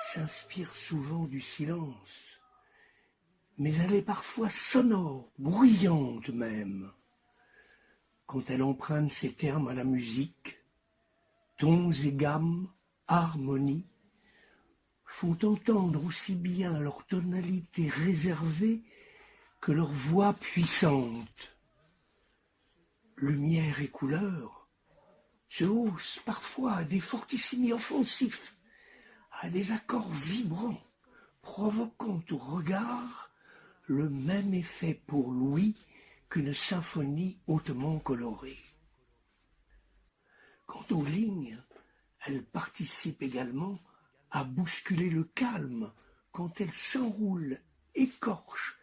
s'inspire souvent du silence, mais elle est parfois sonore, bruyante même. Quand elle emprunte ses termes à la musique, tons et gammes, harmonies, font entendre aussi bien leur tonalité réservée que leur voix puissante. Lumière et couleur se haussent parfois à des fortissimi offensifs, à des accords vibrants, provoquant au regard le même effet pour l'ouïe qu'une symphonie hautement colorée. Quant aux lignes, elles participent également à bousculer le calme quand elles s'enroulent, écorchent,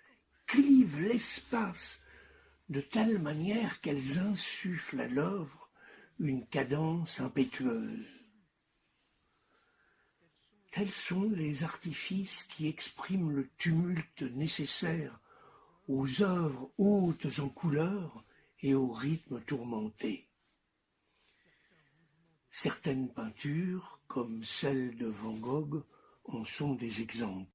clivent l'espace de telle manière qu'elles insufflent à l'œuvre une cadence impétueuse. Tels sont les artifices qui expriment le tumulte nécessaire aux œuvres hautes en couleurs et au rythme tourmenté. Certaines peintures, comme celle de Van Gogh, en sont des exemples.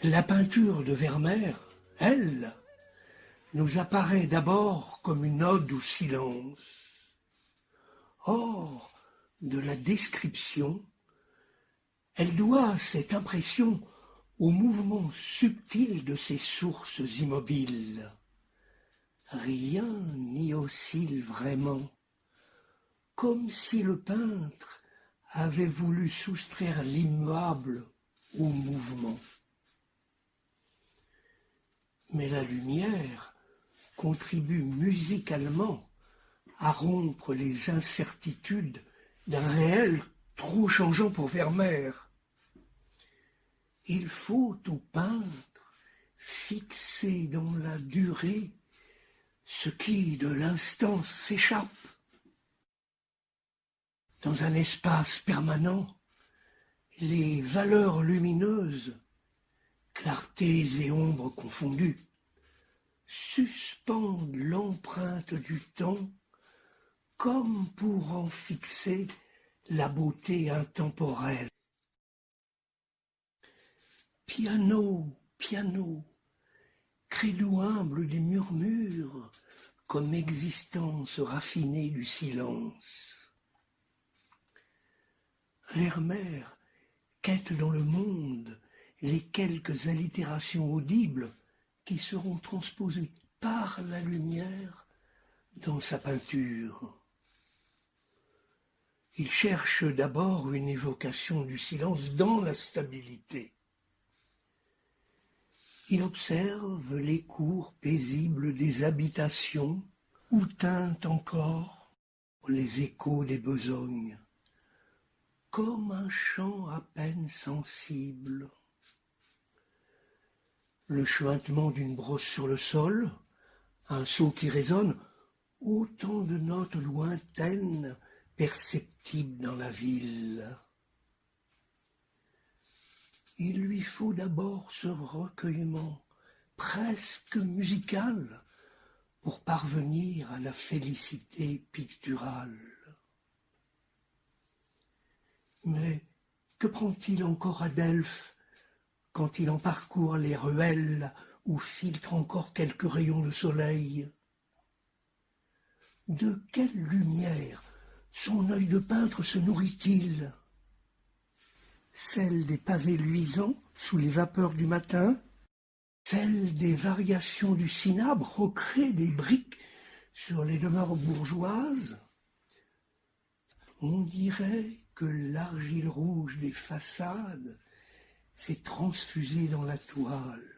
La peinture de Vermeer, elle, nous apparaît d'abord comme une ode au silence. Or, de la description, elle doit cette impression au mouvement subtil de ses sources immobiles. Rien n'y oscille vraiment, comme si le peintre avait voulu soustraire l'immuable au mouvement. Mais la lumière contribue musicalement à rompre les incertitudes d'un réel trop changeant pour Vermeer. Il faut au peintre fixer dans la durée ce qui de l'instant s'échappe. Dans un espace permanent, les valeurs lumineuses, clartés et ombres confondues, suspendent l'empreinte du temps comme pour en fixer la beauté intemporelle. Piano, piano, credo humble des murmures, comme existence raffinée du silence. Vermeer quête dans le monde les quelques allitérations audibles qui seront transposées par la lumière dans sa peinture. Il cherche d'abord une évocation du silence dans la stabilité. Il observe les cours paisibles des habitations où tintent encore les échos des besognes, comme un chant à peine sensible. Le chuintement d'une brosse sur le sol, un seau qui résonne, autant de notes lointaines perceptibles dans la ville. Il lui faut d'abord ce recueillement presque musical pour parvenir à la félicité picturale. Mais que prend-il encore à Delphes quand il en parcourt les ruelles où filtrent encore quelques rayons de soleil? De quelle lumière son œil de peintre se nourrit-il? Celle des pavés luisants sous les vapeurs du matin, celle des variations du cinabre recrée des briques sur les demeures bourgeoises. On dirait que l'argile rouge des façades s'est transfusée dans la toile,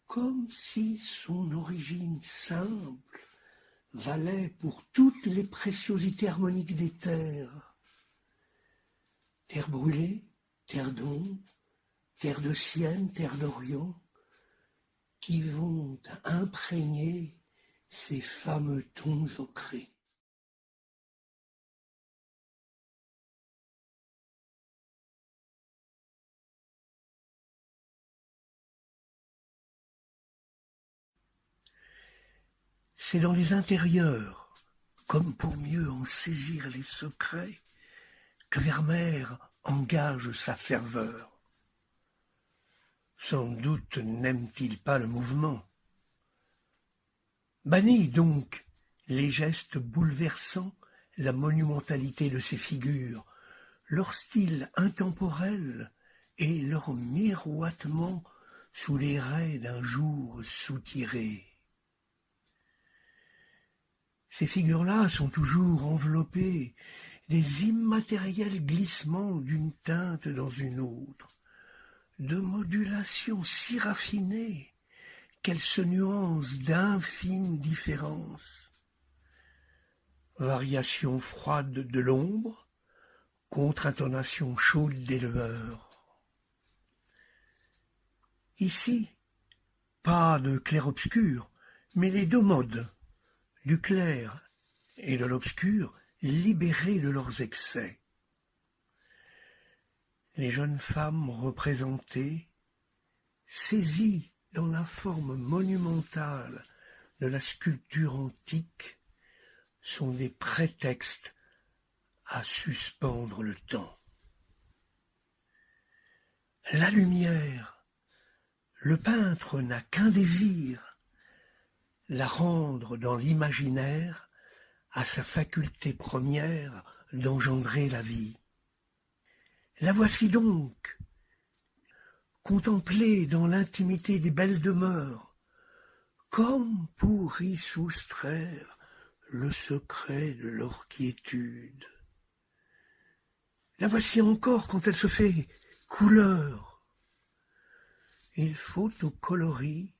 comme si son origine simple valait pour toutes les préciosités harmoniques des terres. Terre brûlée, terre d'ombre, terre de Sienne, terre d'Orient, qui vont imprégner ces fameux tons ocrés. C'est dans les intérieurs comme pour mieux en saisir les secrets, que Vermeer engage sa ferveur. Sans doute n'aime-t-il pas le mouvement. Bannis donc les gestes bouleversant la monumentalité de ces figures, leur style intemporel et leur miroitement sous les raies d'un jour soutiré. Ces figures-là sont toujours enveloppées des immatériels glissements d'une teinte dans une autre, de modulations si raffinées qu'elles se nuancent d'infimes différences. Variation froide de l'ombre, contre-intonation chaude des lueurs. Ici, pas de clair-obscur, mais les deux modes, du clair et de l'obscur, libérés de leurs excès. Les jeunes femmes représentées, saisies dans la forme monumentale de la sculpture antique, sont des prétextes à suspendre le temps. La lumière, le peintre n'a qu'un désir, la rendre dans l'imaginaire à sa faculté première d'engendrer la vie. La voici donc, contemplée dans l'intimité des belles demeures, comme pour y soustraire le secret de leur quiétude. La voici encore quand elle se fait couleur. Il faut au coloris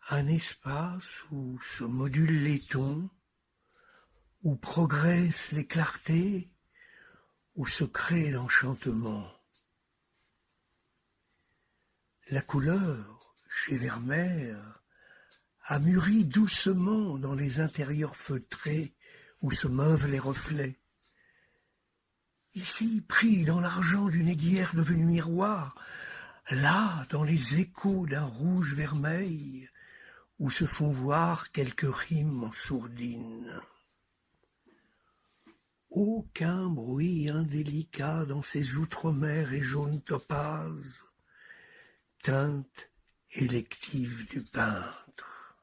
un espace où se modulent les tons, où progressent les clartés, où se crée l'enchantement. La couleur, chez Vermeer, a mûri doucement dans les intérieurs feutrés où se meuvent les reflets. Ici, pris dans l'argent d'une aiguière devenue miroir, là, dans les échos d'un rouge-vermeil, où se font voir quelques rimes en sourdine. Aucun bruit indélicat dans ces outre-mer et jaunes topazes, teinte élective du peintre.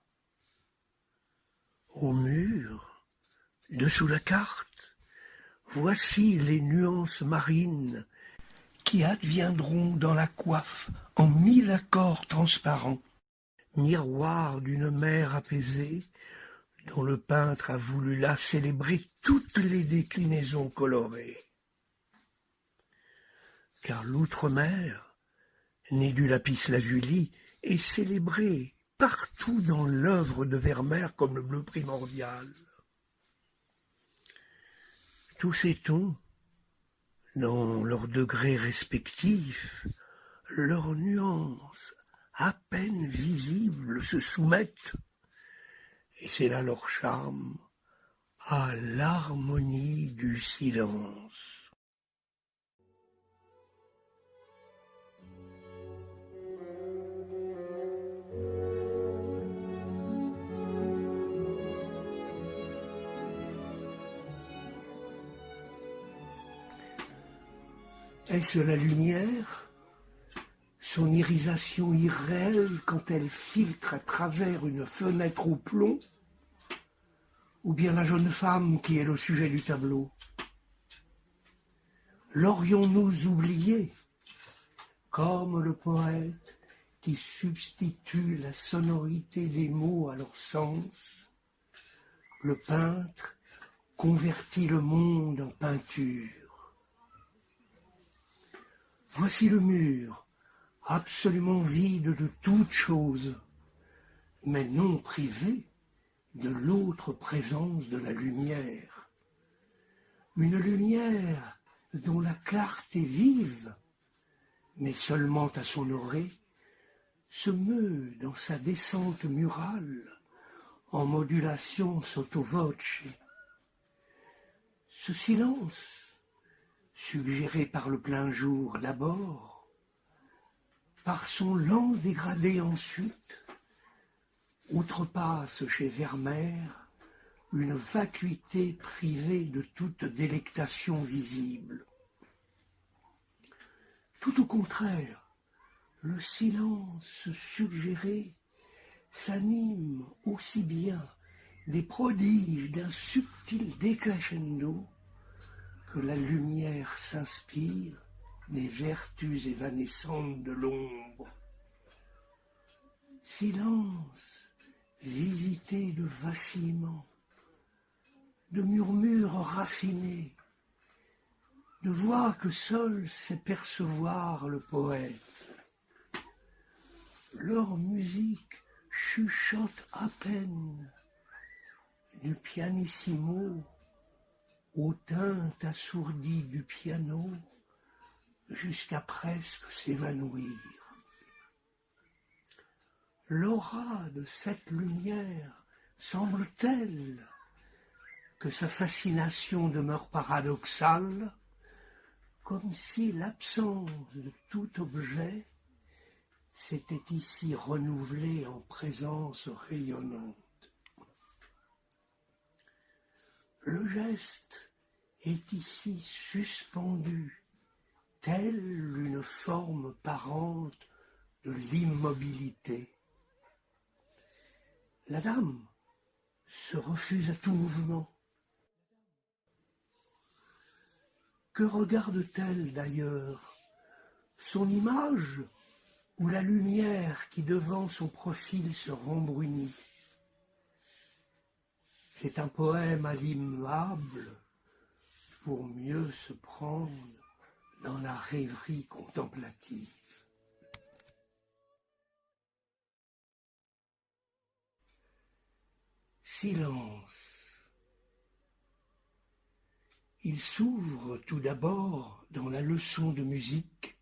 Au mur, dessous la carte, voici les nuances marines qui adviendront dans la coiffe en 1000 accords transparents, miroir d'une mer apaisée dont le peintre a voulu là célébrer toutes les déclinaisons colorées. Car l'outre-mer, né du lapis-lazuli, est célébré partout dans l'œuvre de Vermeer comme le bleu primordial. Tous ces tons, dans leurs degrés respectifs, leurs nuances à peine visibles se soumettent, et c'est là leur charme, à l'harmonie du silence. Est-ce la lumière, son irisation irréelle quand elle filtre à travers une fenêtre au plomb, ou bien la jeune femme qui est le sujet du tableau? L'aurions-nous oublié, comme le poète qui substitue la sonorité des mots à leur sens, le peintre convertit le monde en peinture. Voici le mur, absolument vide de toute chose, mais non privé de l'autre présence de la lumière. Une lumière dont la clarté vive, mais seulement à son orée, se meut dans sa descente murale en modulation sotto voce. Ce silence, suggéré par le plein jour d'abord, par son lent dégradé ensuite, outrepasse chez Vermeer une vacuité privée de toute délectation visible. Tout au contraire, le silence suggéré s'anime aussi bien des prodiges d'un subtil décrescendo que la lumière s'inspire des vertus évanescentes de l'ombre. Silence visité de vacillements, de murmures raffinés, de voix que seul sait percevoir le poète. Leur musique chuchote à peine, du pianissimo aux teintes assourdies du piano, jusqu'à presque s'évanouir. L'aura de cette lumière semble telle que sa fascination demeure paradoxale, comme si l'absence de tout objet s'était ici renouvelée en présence rayonnante. Le geste est ici suspendu, telle une forme parente de l'immobilité. La dame se refuse à tout mouvement. Que regarde-t-elle d'ailleurs? Son image ou la lumière qui devant son profil se rembrunit? C'est un poème à l'immuable pour mieux se prendre dans la rêverie contemplative. Silence. Il s'ouvre tout d'abord dans la leçon de musique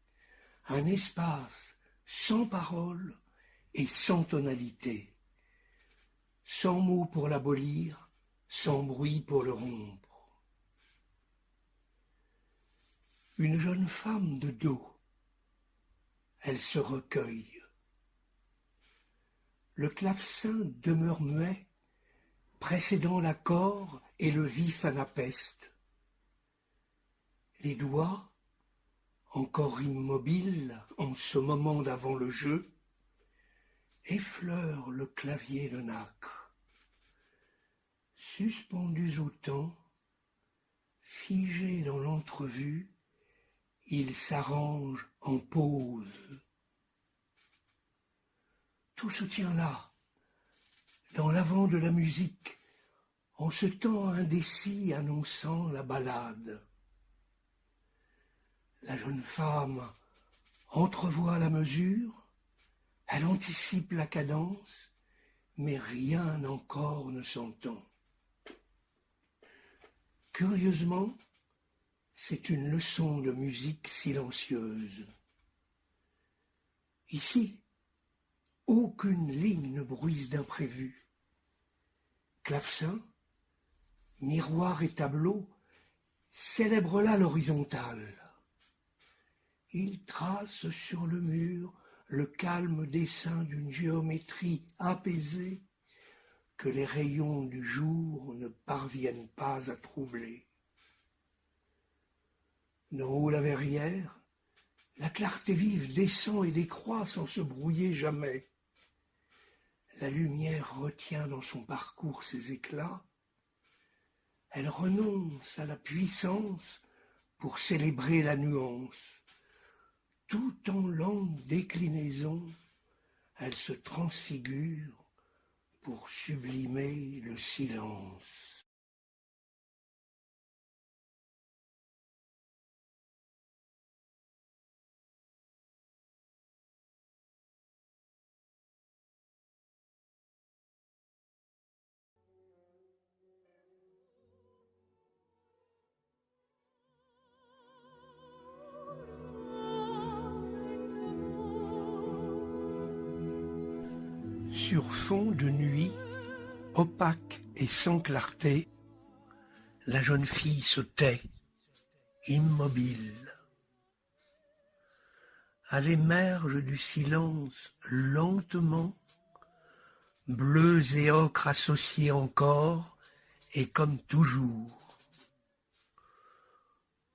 un espace sans parole et sans tonalité, sans mots pour l'abolir, sans bruit pour le rompre. Une jeune femme de dos, elle se recueille. Le clavecin demeure muet, précédant l'accord et le vif anapeste. Les doigts, encore immobiles en ce moment d'avant le jeu, effleurent le clavier de nacre. Suspendus au temps, figés dans l'entrevue, ils s'arrangent en pause. Tout se tient là, dans l'avant de la musique, en ce temps indécis annonçant la ballade. La jeune femme entrevoit la mesure, elle anticipe la cadence, mais rien encore ne s'entend. Curieusement, c'est une leçon de musique silencieuse. Ici, aucune ligne ne bruise d'imprévu. Clavecin, miroir et tableau célèbrent là l'horizontale. Il trace sur le mur le calme dessin d'une géométrie apaisée que les rayons du jour ne parviennent pas à troubler. D'en haut la verrière, la clarté vive descend et décroît sans se brouiller jamais. La lumière retient dans son parcours ses éclats. Elle renonce à la puissance pour célébrer la nuance. Tout en lente déclinaison, elle se transfigure pour sublimer le silence. Sur fond de nuit, opaque et sans clarté, la jeune fille se tait, immobile. À l'émerge du silence lentement, bleus et ocres associés encore, et comme toujours.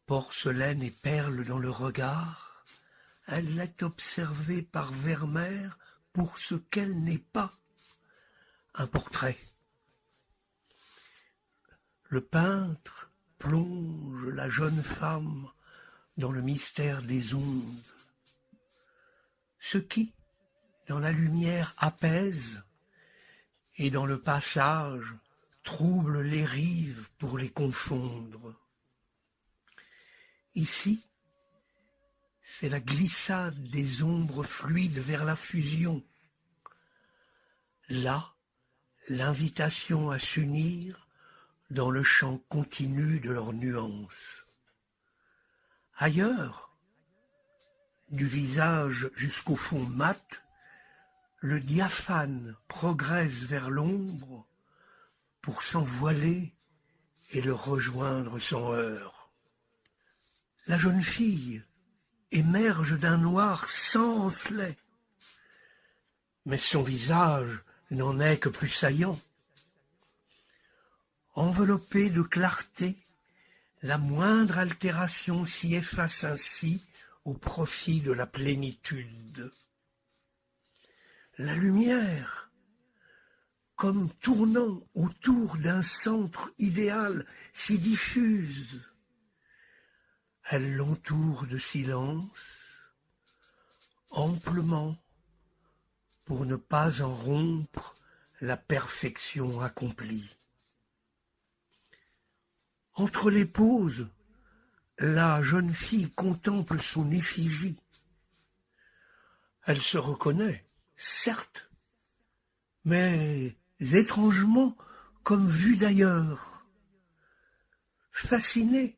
Porcelaine et perles dans le regard, elle est observée par Vermeer pour ce qu'elle n'est pas, un portrait. Le peintre plonge la jeune femme dans le mystère des ondes. Ce qui, dans la lumière, apaise, et dans le passage, trouble les rives pour les confondre. Ici, c'est la glissade des ombres fluides vers la fusion. Là, l'invitation à s'unir dans le chant continu de leurs nuances. Ailleurs, du visage jusqu'au fond mat, le diaphane progresse vers l'ombre pour s'envoiler et le rejoindre sans heurts. La jeune fille émerge d'un noir sans reflet, mais son visage n'en est que plus saillant. Enveloppée de clarté, la moindre altération s'y efface ainsi au profit de la plénitude. La lumière, comme tournant autour d'un centre idéal, s'y diffuse. Elle l'entoure de silence, amplement, pour ne pas en rompre la perfection accomplie. Entre les pauses, la jeune fille contemple son effigie. Elle se reconnaît, certes, mais étrangement comme vue d'ailleurs. Fascinée,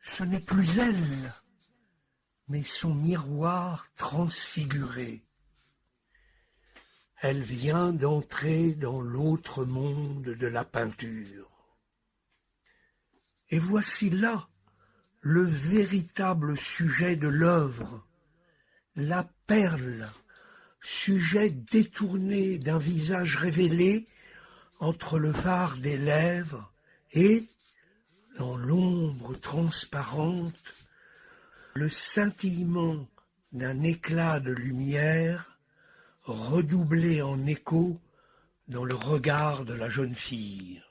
ce n'est plus elle, mais son miroir transfiguré. Elle vient d'entrer dans l'autre monde de la peinture. Et voici là le véritable sujet de l'œuvre, la perle, sujet détourné d'un visage révélé entre le fard des lèvres et, dans l'ombre transparente, le scintillement d'un éclat de lumière redoublé en écho dans le regard de la jeune fille.